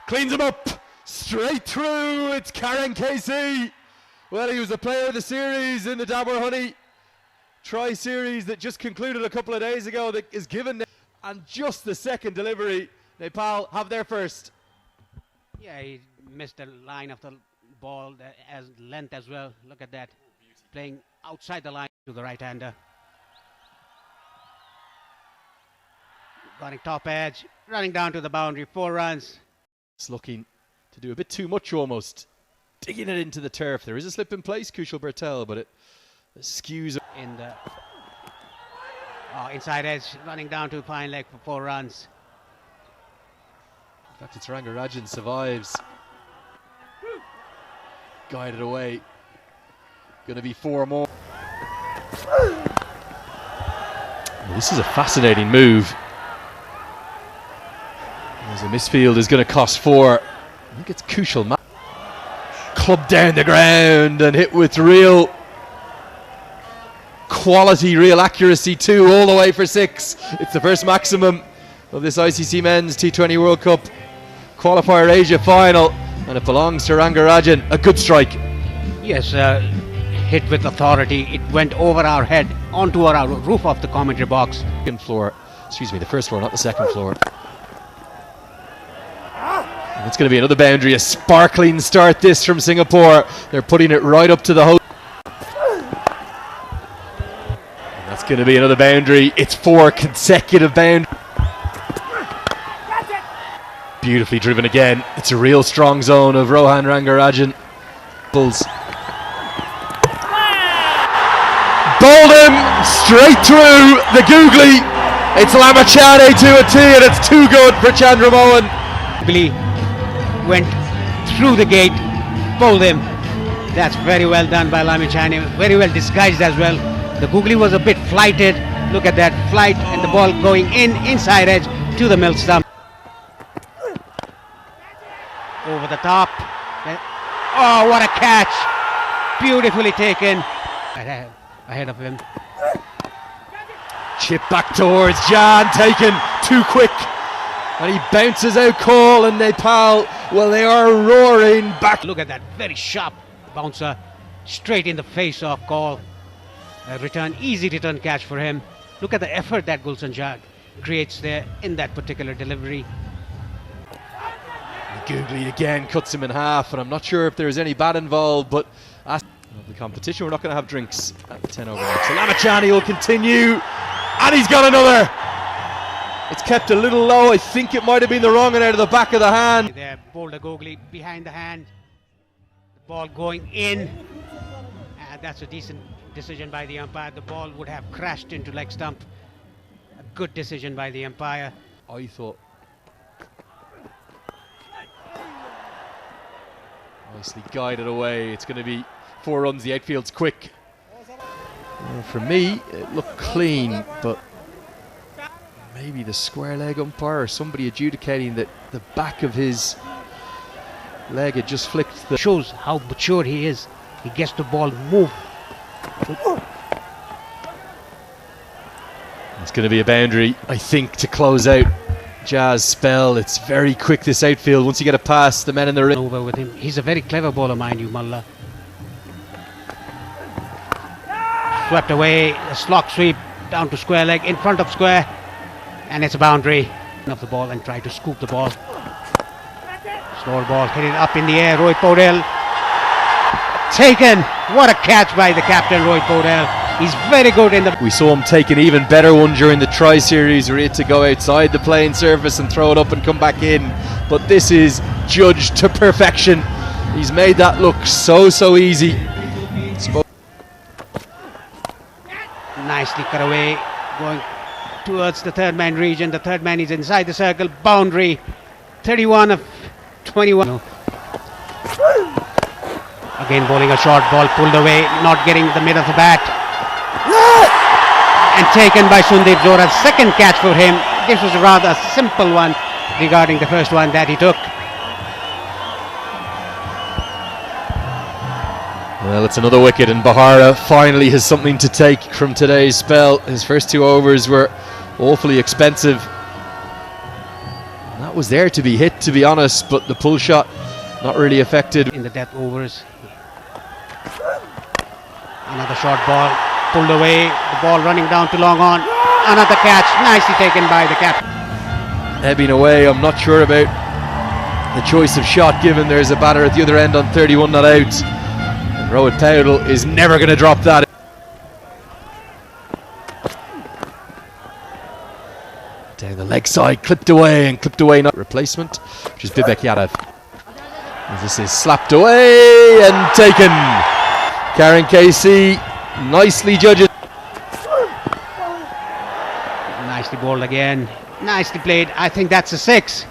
Cleans him up. Straight through. It's Karen Casey. Well, he was the player of the series in the Dabur Honey Tri-Series that just concluded a couple of days ago, that is given, and just the second delivery. Nepal have their first. Yeah, he missed the line of the ball as length as well. Look at that. Playing outside the line to the right-hander. Going top edge, running down to the boundary, 4 runs. It's looking to do a bit too much almost. Digging it into the turf. There is a slip in place, Kushal Bertel, but it skews in the inside edge, running down to fine leg for 4 runs. In fact, it's Rangarajan survives. Guided away. Going to be 4 more. This is a fascinating move. As a misfield is going to cost 4. I think it's Kushal. Clubbed down the ground and hit with real quality, real accuracy too, all the way for 6. It's the first maximum of this ICC Men's T20 World Cup Qualifier Asia final, and it belongs to Rangarajan. A good strike. Yes, hit with authority. It went over our head onto our roof of the commentary box. Second floor, excuse me, the first floor, not the second floor. And it's going to be another boundary. A sparkling start this from Singapore. They're putting it right up to the host. And that's going to be another boundary. It's 4 consecutive boundaries. Beautifully driven again. It's a real strong zone of Rohan Rangarajan. Bulls. Bowled him straight through the googly. It's Lamachane to a T, and it's too good for Chandramohan. Billy went through the gate, bowled him. That's very well done by Lamachane. Very well disguised as well. The googly was a bit flighted. Look at that flight, and the ball going inside edge to the mill stump. Over the top. Oh, what a catch! Beautifully taken. Ahead of him. Chip back towards Jan, taken too quick. And he bounces out call, and Nepal, well, they are roaring back. Look at that very sharp bouncer, straight in the face of call. A easy return catch for him. Look at the effort that Gulshan Jha creates there in that particular delivery. Googly again cuts him in half, and I'm not sure if there's any bat involved, but of the competition, we're not going to have drinks at 10 over next. So Lamachane will continue, and he's got another. It's kept a little low. I think it might have been the wrong and out of the back of the hand. There, Boulder Googly behind the hand. The ball going in, and that's a decent decision by the umpire. The ball would have crashed into leg stump. A good decision by the umpire. I thought. Nicely guided away. It's going to be 4 runs. The outfield's quick. For me, it looked clean, but maybe the square leg umpire or somebody adjudicating that the back of his leg had just flicked. Shows how mature he is. He gets the ball move. It's going to be a boundary, I think, to close out Jazz spell. It's very quick, this outfield. Once you get it past the men in the ring. Over with him. He's a very clever bowler, mind you, Mullah. Swept away, a slog sweep down to square leg, in front of square, and it's a boundary of the ball, and try to scoop the ball. Slower ball, hit it up in the air. Rohit Paudel taken. What a catch by the captain, Rohit Paudel. He's very good in the... We saw him take an even better one during the Tri-Series where he had to go outside the playing surface and throw it up and come back in. But this is judged to perfection. He's made that look so easy. Nicely cut away, going towards the third man region. The third man is inside the circle. Boundary, 31 of 21. No. Again bowling a short ball, pulled away, not getting the mid of the bat. And taken by Sundeep Zohra. Second catch for him. This was a rather simple one regarding the first one that he took. Well, it's another wicket, and Bahara finally has something to take from today's spell. His first 2 overs were awfully expensive. That was there to be hit, to be honest, but the pull shot not really affected. In the death overs. Another short ball pulled away. The ball running down to long on. Another catch, nicely taken by the captain. Ebbing away, I'm not sure about the choice of shot given there's a batter at the other end on 31 not out. And Rohit Paudel is never going to drop that. Down the leg side, clipped away, not replacement, which is Vivek Yadav. As this is slapped away and taken. Karen Casey nicely judges. Nicely bowled again, nicely played. I think that's a 6.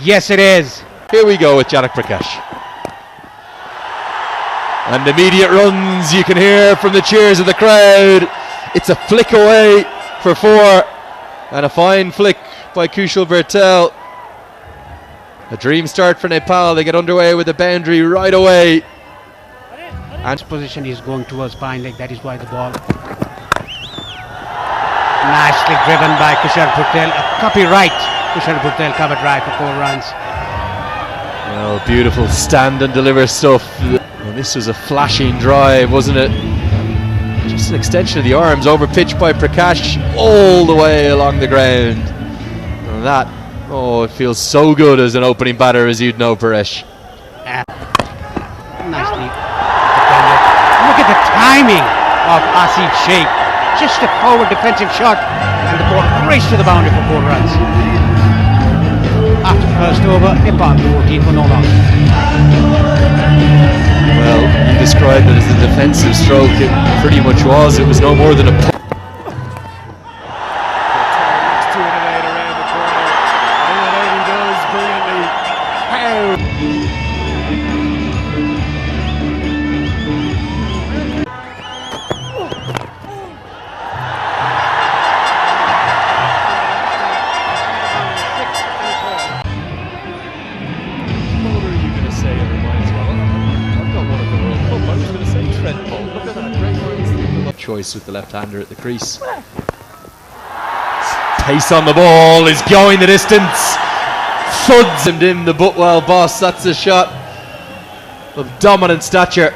Yes, it is. Here we go with Janak Prakash. And immediate runs you can hear from the cheers of the crowd. It's a flick away for 4. And a fine flick by Kushal Bertel. A dream start for Nepal. They get underway with a boundary right away. And position is going towards fine leg. That is why the ball. Nicely driven by Kushal Bertel. A copyright. Kushal Bertel covered right for 4 runs. Well, beautiful stand and deliver stuff. Well, this was a flashing drive, wasn't it? Just an extension of the arms, over pitched by Prakash all the way along the ground. And that, oh, it feels so good as an opening batter, as you'd know, Paresh. Nicely defended. Look at the timing of Asif Sheikh. Just a forward defensive shot, and the ball raced to the boundary for 4 runs. After the first over, Nepal 14 for no loss. Well, you described it as a defensive stroke. It pretty much was. It was no more than a pull. Choice with the left-hander at the crease. Pace on the ball is going the distance. Thuds him in the Butwell boss. That's a shot of dominant stature.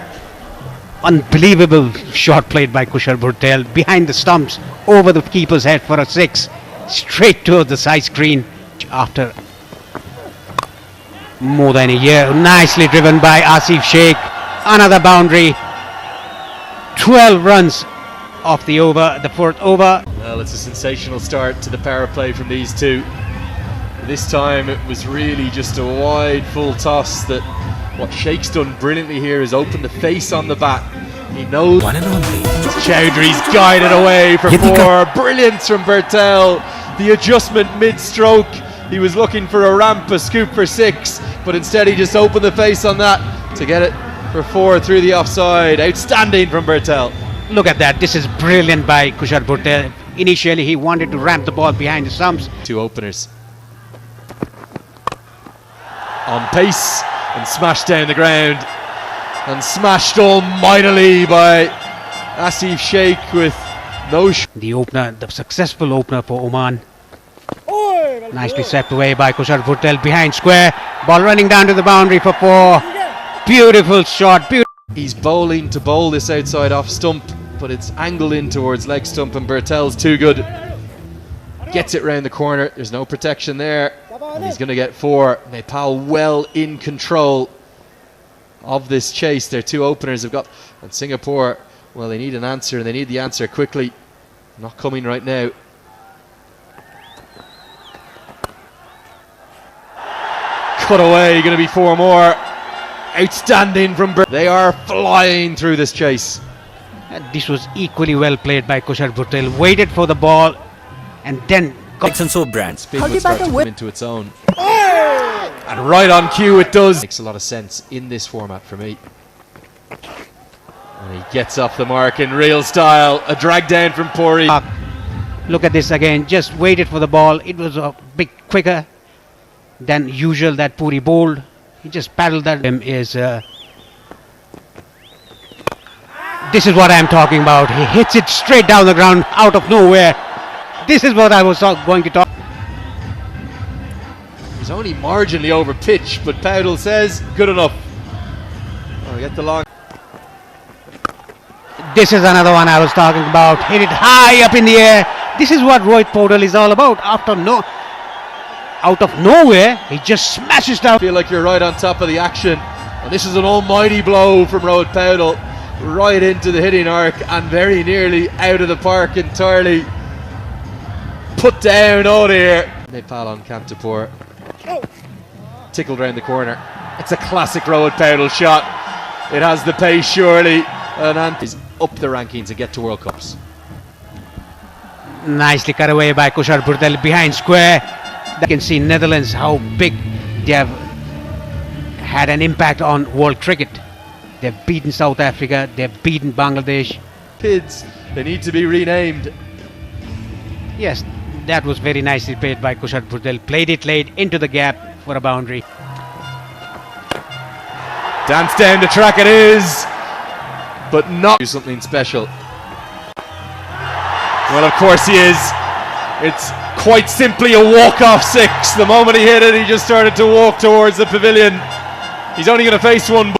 Unbelievable shot played by Kushal Bertel behind the stumps, over the keeper's head for a 6, straight to the side screen after more than a year. Nicely driven by Asif Sheikh. Another boundary. 12 runs off the over, the 4th over. Well, it's a sensational start to the power play from these two. This time it was really just a wide full toss. That what Sheikh's done brilliantly here is open the face on the bat. He knows. One and only. Chowdhury's guided away for 4. Brilliance from Bertel. The adjustment mid-stroke. He was looking for a ramp, a scoop for 6, but instead he just opened the face on that to get it for 4 through the offside. Outstanding from Bertel. Look at that. This is brilliant by Kushal Bertel. Initially he wanted to ramp the ball behind the stumps. 2 openers on pace and smashed down the ground, and smashed almightily by Asif Sheikh with no the opener, the successful opener for Oman. Nicely swept away by Kushal Bertel behind square. Ball running down to the boundary for 4. Beautiful shot. He's bowling to bowl this outside off stump, but it's angled in towards leg stump, and Bertel's too good. Gets it round the corner. There's no protection there, and he's going to get 4. Nepal well in control of this chase. Their 2 openers have got, and Singapore, well, they need an answer, and they need the answer quickly. Not coming right now. Cut away, going to be 4 more. Outstanding from they are flying through this chase. And this was equally well played by Kushal Bertel. Waited for the ball and then Soap brand. Spin would start to come into its own. And right on cue it does. Makes a lot of sense in this format for me. And he gets off the mark in real style. A drag down from Puri. Look at this again. Just waited for the ball. It was a bit quicker than usual that Puri bowled. He just paddled that. This is what I'm talking about. He hits it straight down the ground out of nowhere. This is what I was going to talk. was only marginally over pitch, but Powdell says good enough. Oh, get the long. This is another one I was talking about. Hit it high up in the air. This is what Rohit Powdell is all about. Out of nowhere, he just smashes down. Feel like you're right on top of the action. And this is an almighty blow from Rohit Powdell, right into the hitting arc and very nearly out of the park entirely. Put down, oh dear. Nepal on Kantapur. Tickled round the corner. It's a classic Rohit Powdell shot. It has the pace surely. And is up the rankings and get to World Cups. Nicely cut away by Kushal Burdell behind square. You can see Netherlands how big they have had an impact on world cricket. They've beaten South Africa, they've beaten Bangladesh. PIDs, they need to be renamed. Yes, that was very nicely played by Kushal Burdell. Played it late into the gap for a boundary. Dance down the track it is, but not do something special. Well, of course he is. It's quite simply a walk-off six. The moment he hit it, he just started to walk towards the pavilion. He's only going to face one.